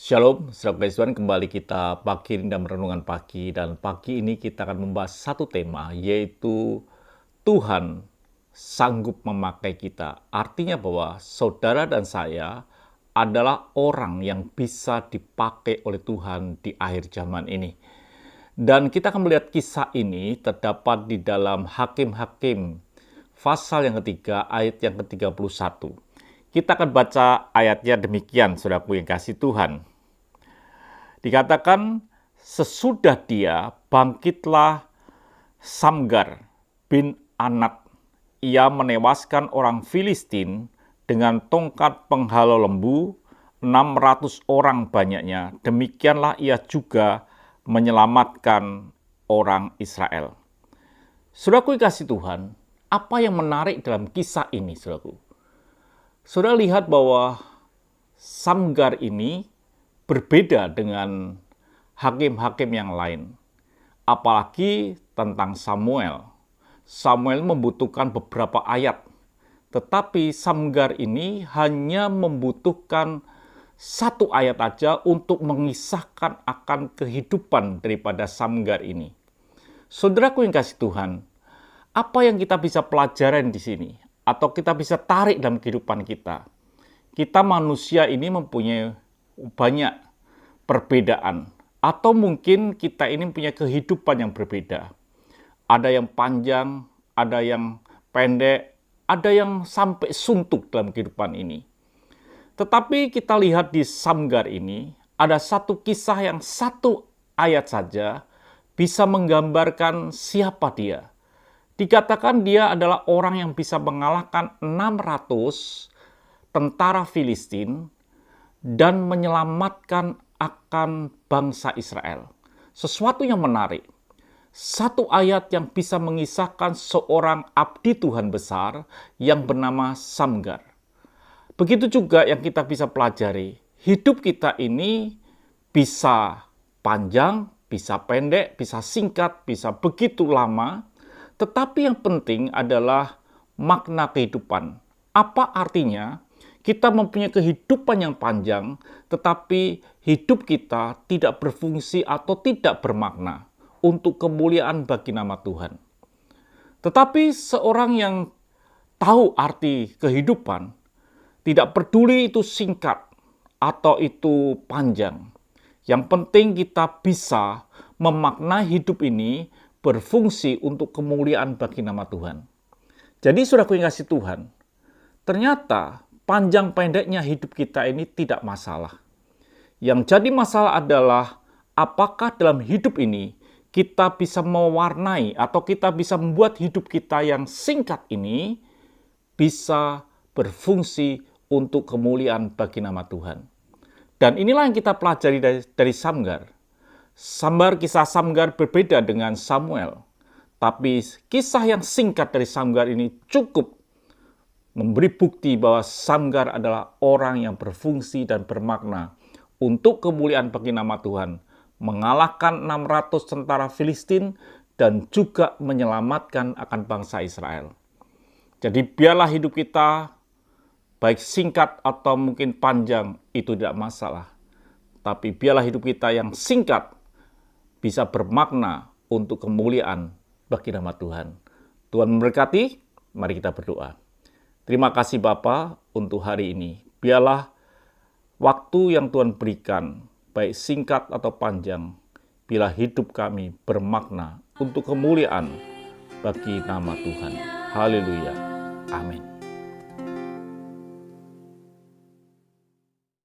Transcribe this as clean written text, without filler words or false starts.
Shalom, saudara Tuhan, kembali kita pagi ini dalam renungan pagi, dan pagi ini kita akan membahas satu tema, yaitu Tuhan sanggup memakai kita. Artinya bahwa saudara dan saya adalah orang yang bisa dipakai oleh Tuhan di akhir zaman ini. Dan kita akan melihat kisah ini terdapat di dalam Hakim-Hakim pasal yang ketiga, ayat yang ke-31. Kita akan baca ayatnya demikian, saudaraku yang kasih Tuhan. Dikatakan, sesudah dia bangkitlah Samgar bin Anat. Ia menewaskan orang Filistin dengan tongkat penghalau lembu, 600 orang banyaknya. Demikianlah ia juga menyelamatkan orang Israel. Saudaraku yang kasih Tuhan, apa yang menarik dalam kisah ini, saudaraku? Saudara lihat bahwa Samgar ini berbeda dengan hakim-hakim yang lain. Apalagi tentang Samuel. Samuel membutuhkan beberapa ayat. Tetapi Samgar ini hanya membutuhkan satu ayat aja untuk mengisahkan akan kehidupan daripada Samgar ini. Saudaraku yang kasih Tuhan, apa yang kita bisa pelajarin di sini? Atau kita bisa tarik dalam kehidupan kita? Kita manusia ini mempunyai banyak perbedaan, atau mungkin kita ini punya kehidupan yang berbeda. Ada yang panjang, ada yang pendek, ada yang sampai suntuk dalam kehidupan ini. Tetapi kita lihat di Samgar ini, ada satu kisah yang satu ayat saja bisa menggambarkan siapa dia. Dikatakan dia adalah orang yang bisa mengalahkan 600 tentara Filistin dan menyelamatkan akan bangsa Israel. Sesuatu yang menarik. Satu ayat yang bisa mengisahkan seorang abdi Tuhan besar yang bernama Samgar. Begitu juga yang kita bisa pelajari. Hidup kita ini bisa panjang, bisa pendek, bisa singkat, bisa begitu lama. Tetapi yang penting adalah makna kehidupan. Apa artinya? Kita mempunyai kehidupan yang panjang, tetapi hidup kita tidak berfungsi atau tidak bermakna untuk kemuliaan bagi nama Tuhan. Tetapi seorang yang tahu arti kehidupan, tidak peduli itu singkat atau itu panjang. Yang penting kita bisa memaknai hidup ini berfungsi untuk kemuliaan bagi nama Tuhan. Jadi saudaraku yang kasih Tuhan, ternyata panjang pendeknya hidup kita ini tidak masalah. Yang jadi masalah adalah apakah dalam hidup ini kita bisa mewarnai atau kita bisa membuat hidup kita yang singkat ini bisa berfungsi untuk kemuliaan bagi nama Tuhan. Dan inilah yang kita pelajari dari Samgar. Kisah Samgar berbeda dengan Samuel. Tapi kisah yang singkat dari Samgar ini cukup memberi bukti bahwa Samgar adalah orang yang berfungsi dan bermakna untuk kemuliaan bagi nama Tuhan, mengalahkan 600 tentara Filistin dan juga menyelamatkan akan bangsa Israel. Jadi biarlah hidup kita, baik singkat atau mungkin panjang, itu tidak masalah. Tapi biarlah hidup kita yang singkat bisa bermakna untuk kemuliaan bagi nama Tuhan. Tuhan memberkati, mari kita berdoa. Terima kasih Bapa untuk hari ini. Biarlah waktu yang Tuhan berikan, baik singkat atau panjang, biarlah hidup kami bermakna untuk kemuliaan bagi nama Tuhan. Haleluya. Amin.